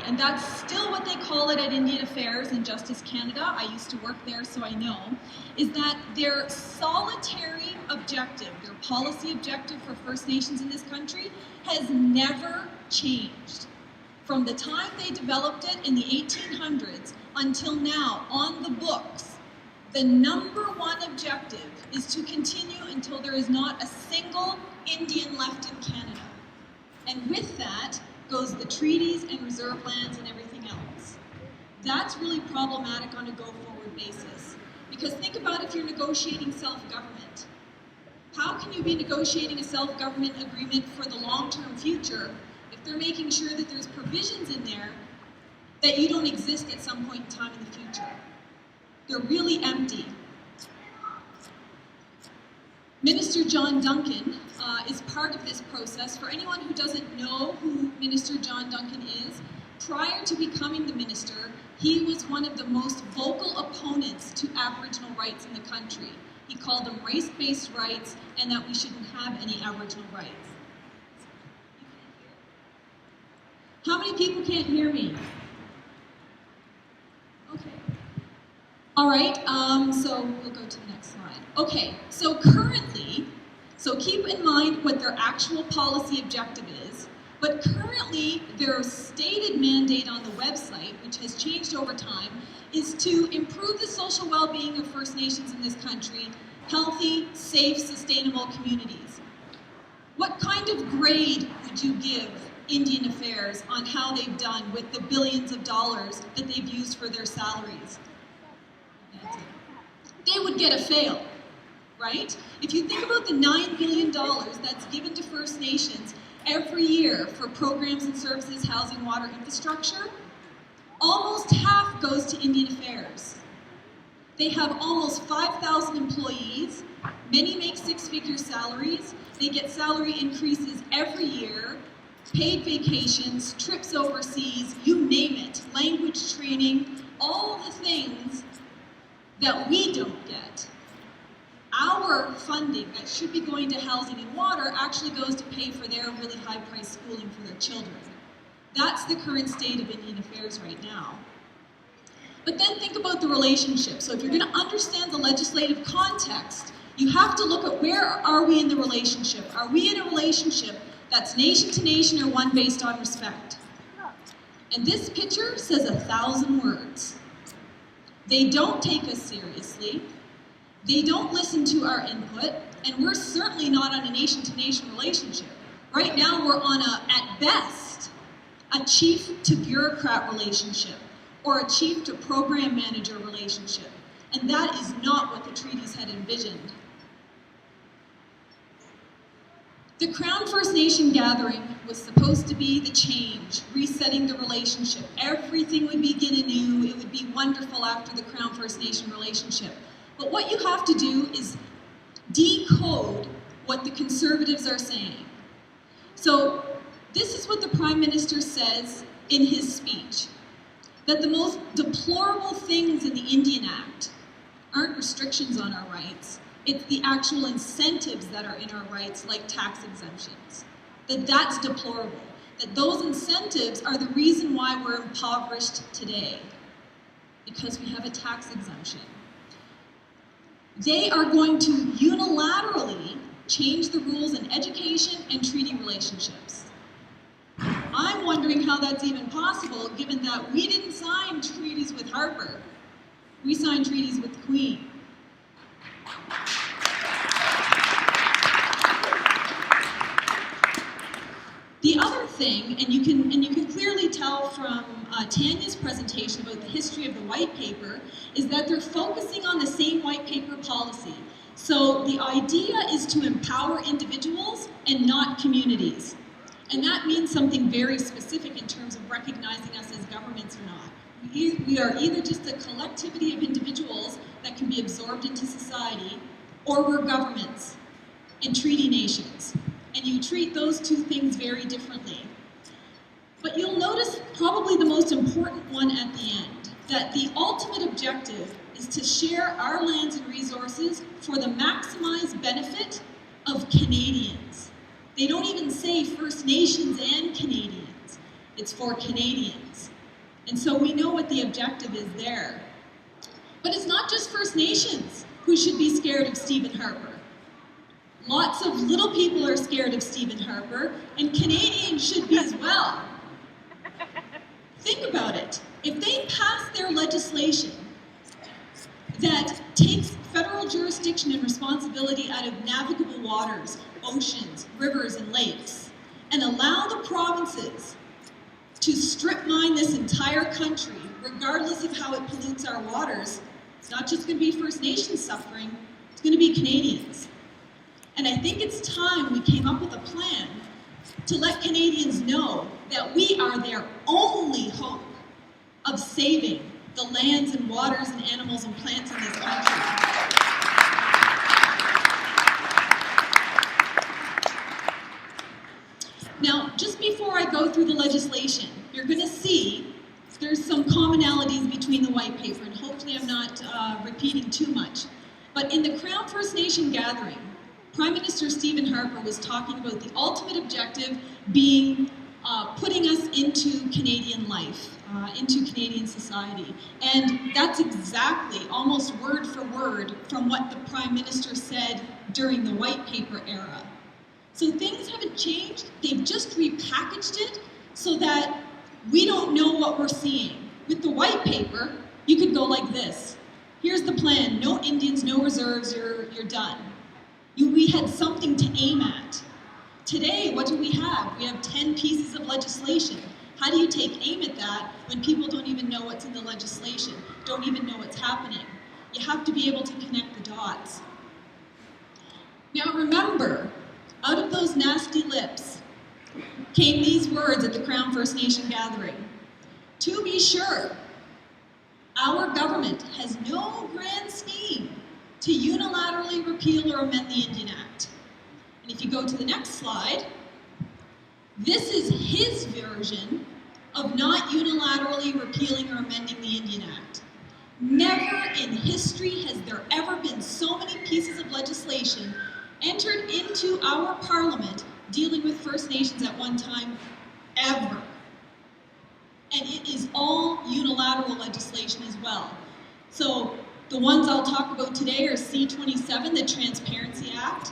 and that's still what they call it at Indian Affairs and Justice Canada, I used to work there so I know, is that their solitary objective, their policy objective for First Nations in this country has never changed. From the time they developed it in the 1800s until now, on the books, the number one objective is to continue until there is not a single Indian left in Canada. And with that goes the treaties and reserve lands and everything else. That's really problematic on a go-forward basis. Because think about if you're negotiating self-government. How can you be negotiating a self-government agreement for the long-term future if they're making sure that there's provisions in there that you don't exist at some point in time in the future? They're really empty. Minister John Duncan is part of this process. For anyone who doesn't know who Minister John Duncan is, prior to becoming the minister, he was one of the most vocal opponents to Aboriginal rights in the country. He called them race-based rights and that we shouldn't have any Aboriginal rights. How many people can't hear me? Okay. All right, so we'll go to the next slide. Okay, so currently, so keep in mind what their actual policy objective is, but currently their stated mandate on the website, which has changed over time, is to improve the social well-being of First Nations in this country, healthy, safe, sustainable communities. What kind of grade would you give Indian Affairs on how they've done with the billions of dollars that they've used for their salaries? They would get a fail, right? If you think about the $9 billion that's given to First Nations every year for programs and services, housing, water, infrastructure, almost half goes to Indian Affairs. They have almost 5,000 employees. Many make six-figure salaries. They get salary increases every year, paid vacations, trips overseas, you name it, language training, all the things that we don't get. Our funding that should be going to housing and water actually goes to pay for their really high-priced schooling for their children. That's the current state of Indian Affairs right now. But then think about the relationship. So if you're going to understand the legislative context, you have to look at where are we in the relationship. Are we in a relationship that's nation to nation or one based on respect? And this picture says 1,000 words. They don't take us seriously. They don't listen to our input, and we're certainly not on a nation-to-nation relationship. Right now, we're on at best, a chief-to-bureaucrat relationship, or a chief-to-program manager relationship, and that is not what the treaties had envisioned. The Crown First Nation gathering was supposed to be the change, resetting the relationship. Everything would begin anew. It would be wonderful after the Crown First Nation relationship. But what you have to do is decode what the Conservatives are saying. So this is what the Prime Minister says in his speech, that the most deplorable things in the Indian Act aren't restrictions on our rights. It's the actual incentives that are in our rights, like tax exemptions. That's deplorable. That those incentives are the reason why we're impoverished today, because we have a tax exemption. They are going to unilaterally change the rules in education and treaty relationships. I'm wondering how that's even possible, given that we didn't sign treaties with Harper. We signed treaties with the Queen. The other thing, and you can clearly tell from Tanya's presentation about the history of the white paper, is that they're focusing on the same white paper policy. So the idea is to empower individuals and not communities. And that means something very specific in terms of recognizing us as governments or not. We are either just a collectivity of individuals that can be absorbed into society, or we're governments and treaty nations. And you treat those two things very differently. But you'll notice probably the most important one at the end, that the ultimate objective is to share our lands and resources for the maximized benefit of Canadians. They don't even say First Nations and Canadians. It's for Canadians. And so we know what the objective is there. But it's not just First Nations who should be scared of Stephen Harper. Lots of little people are scared of Stephen Harper, and Canadians should be as well. Think about it. If they pass their legislation that takes federal jurisdiction and responsibility out of navigable waters, oceans, rivers, and lakes, and allow the provinces to strip mine this entire country, regardless of how it pollutes our waters, it's not just going to be First Nations suffering, it's going to be Canadians. And I think it's time we came up with a plan to let Canadians know that we are their only hope of saving the lands and waters and animals and plants in this country. Now, just before I go through the legislation, you're going to see there's some commonalities between the white paper, and hopefully I'm not repeating too much. But in the Crown First Nation gathering, Prime Minister Stephen Harper was talking about the ultimate objective being putting us into Canadian life, into Canadian society. And that's exactly, almost word for word, from what the Prime Minister said during the white paper era. So things haven't changed, they've just repackaged it so that we don't know what we're seeing. With the white paper, you could go like this. Here's the plan, no Indians, no reserves, you're done. We had something to aim at. Today, what do we have? We have 10 pieces of legislation. How do you take aim at that when people don't even know what's in the legislation, don't even know what's happening? You have to be able to connect the dots. Now remember, out of those nasty lips came these words at the Crown First Nation gathering. To be sure, our government has no grand scheme to unilaterally repeal or amend the Indian Act. And if you go to the next slide, this is his version of not unilaterally repealing or amending the Indian Act. Never in history has there ever been so many pieces of legislation entered into our Parliament dealing with First Nations at one time, ever. And it is all unilateral legislation as well. So the ones I'll talk about today are C-27, the Transparency Act,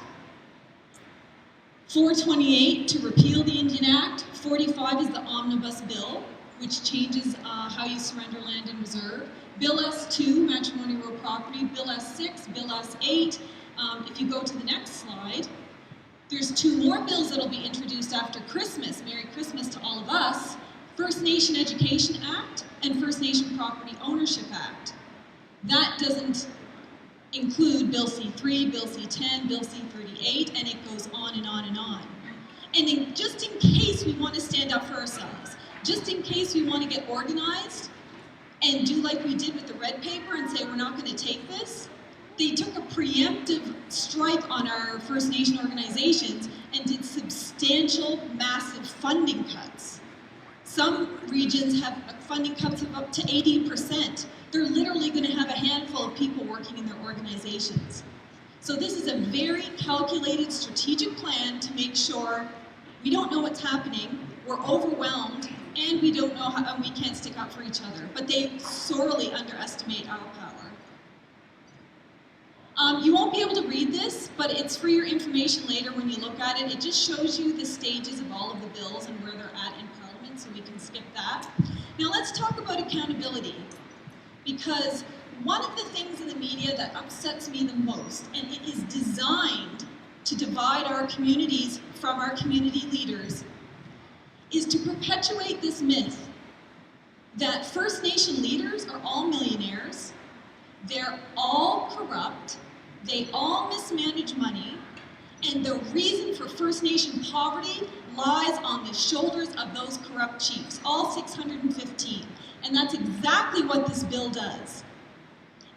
428 to repeal the Indian Act, 45 is the Omnibus Bill, which changes how you surrender land and reserve, Bill S-2, matrimony real property, Bill S-6, Bill S-8. If you go to the next slide, there's 2 more bills that will be introduced after Christmas. Merry Christmas to all of us. First Nation Education Act and First Nation Property Ownership Act. That doesn't include Bill C-3, Bill C-10, Bill C-38, and it goes on and on and on. And then just in case we want to stand up for ourselves, just in case we want to get organized and do like we did with the red paper and say we're not going to take this, they took a preemptive strike on our First Nation organizations and did substantial, massive funding cuts. Some regions have funding cuts of up to 80%. They're literally going to have a handful of people working in their organizations. So this is a very calculated, strategic plan to make sure we don't know what's happening, we're overwhelmed, and we don't know how, and we can't stick up for each other. But they sorely underestimate our power. You won't be able to read this, but it's for your information later when you look at it. It just shows you the stages of all of the bills and where they're at in Parliament, so we can skip that. Now let's talk about accountability, because one of the things in the media that upsets me the most, and it is designed to divide our communities from our community leaders, is to perpetuate this myth that First Nation leaders are all millionaires, they're all corrupt, they all mismanage money, and the reason for First Nation poverty lies on the shoulders of those corrupt chiefs, all 615. And that's exactly what this bill does.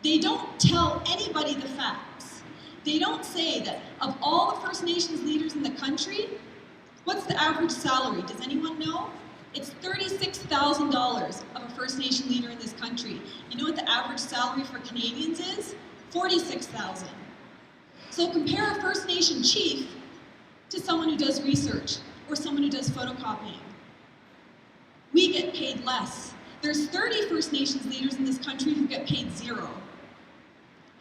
They don't tell anybody the facts. They don't say that of all the First Nations leaders in the country, what's the average salary? Does anyone know? It's $36,000 of a First Nation leader in this country. You know what the average salary for Canadians is? $46,000. So compare a First Nation chief to someone who does research or someone who does photocopying. We get paid less. There's 30 First Nations leaders in this country who get paid zero.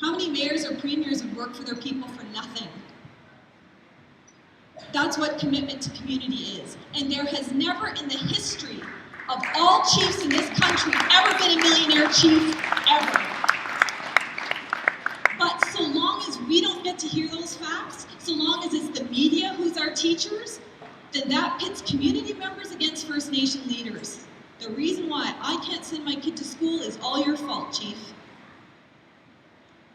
How many mayors or premiers would work for their people for nothing? That's what commitment to community is. And there has never in the history of all chiefs in this country ever been a millionaire chief, ever. But so long as we don't get to hear those facts, so long as it's the media who's our teachers, then that pits community members against First Nation leaders. The reason why I can't send my kid to school is all your fault, Chief.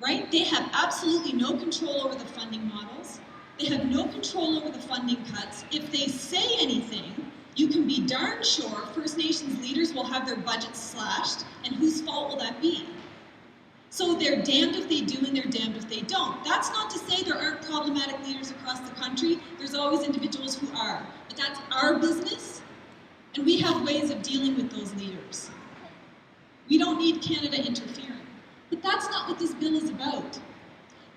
Right? They have absolutely no control over the funding models. They have no control over the funding cuts. If they say anything, you can be darn sure First Nations leaders will have their budgets slashed, and whose fault will that be? So they're damned if they do and they're damned if they don't. That's not to say there aren't problematic leaders across the country. There's always individuals who are. But that's our business, and we have ways of dealing with those leaders. We don't need Canada interfering. But that's not what this bill is about.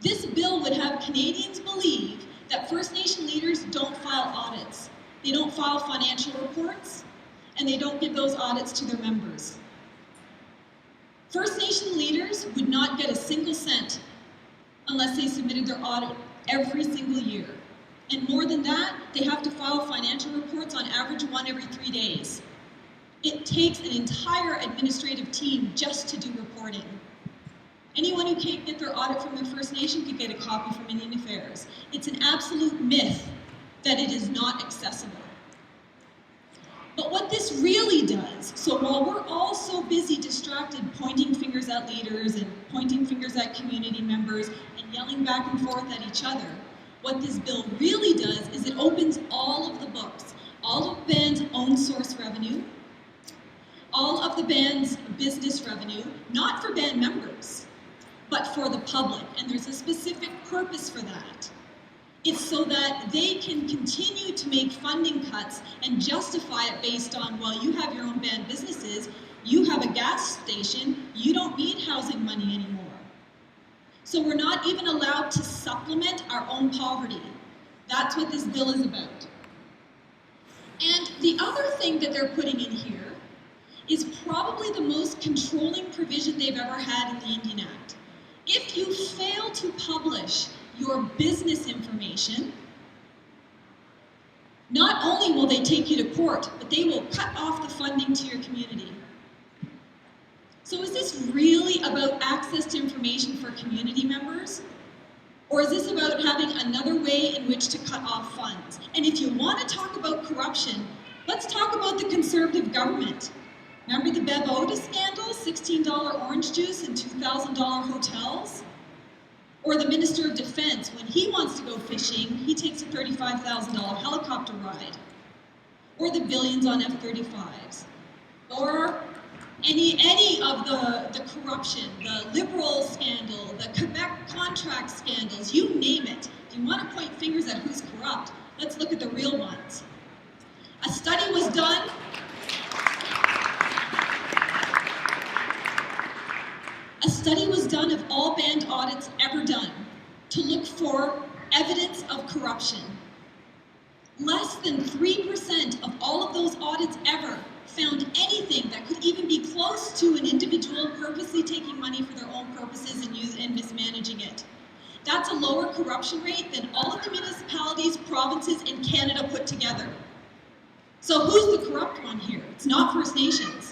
This bill would have Canadians believe that First Nation leaders don't file audits. They don't file financial reports, and they don't give those audits to their members. First Nation leaders would not get a single cent unless they submitted their audit every single year. And more than that, they have to file financial reports on average one every 3 days. It takes an entire administrative team just to do reporting. Anyone who can't get their audit from their First Nation could get a copy from Indian Affairs. It's an absolute myth that it is not accessible. But what this really does, so while we're all so busy distracted pointing fingers at leaders and pointing fingers at community members and yelling back and forth at each other, what this bill really does is it opens all of the books, all of the band's own source revenue, all of the band's business revenue, not for band members, but for the public, and there's a specific purpose for that. It's so that they can continue to make funding cuts and justify it based on, well, you have your own band businesses, you have a gas station, you don't need housing money anymore. So we're not even allowed to supplement our own poverty. That's what this bill is about. And the other thing that they're putting in here is probably the most controlling provision they've ever had in the Indian Act. If you fail to publish your business information, not only will they take you to court, but they will cut off the funding to your community. So is this really about access to information for community members? Or is this about having another way in which to cut off funds? And if you want to talk about corruption, let's talk about the Conservative government. Remember the Bev Otis scandal, $16 orange juice and $2,000 hotels? Or the Minister of Defense, when he wants to go fishing, he takes a $35,000 helicopter ride. Or the billions on F-35s. Or any of the corruption, the Liberal scandal, the Quebec contract scandals, you name it. If you want to point fingers at who's corrupt, let's look at the real ones. A study was done. A study was done of all band audits ever done to look for evidence of corruption. Less than 3% of all of those audits ever found anything that could even be close to an individual purposely taking money for their own purposes and mismanaging it. That's a lower corruption rate than all of the municipalities, provinces in Canada put together. So who's the corrupt one here? It's not First Nations.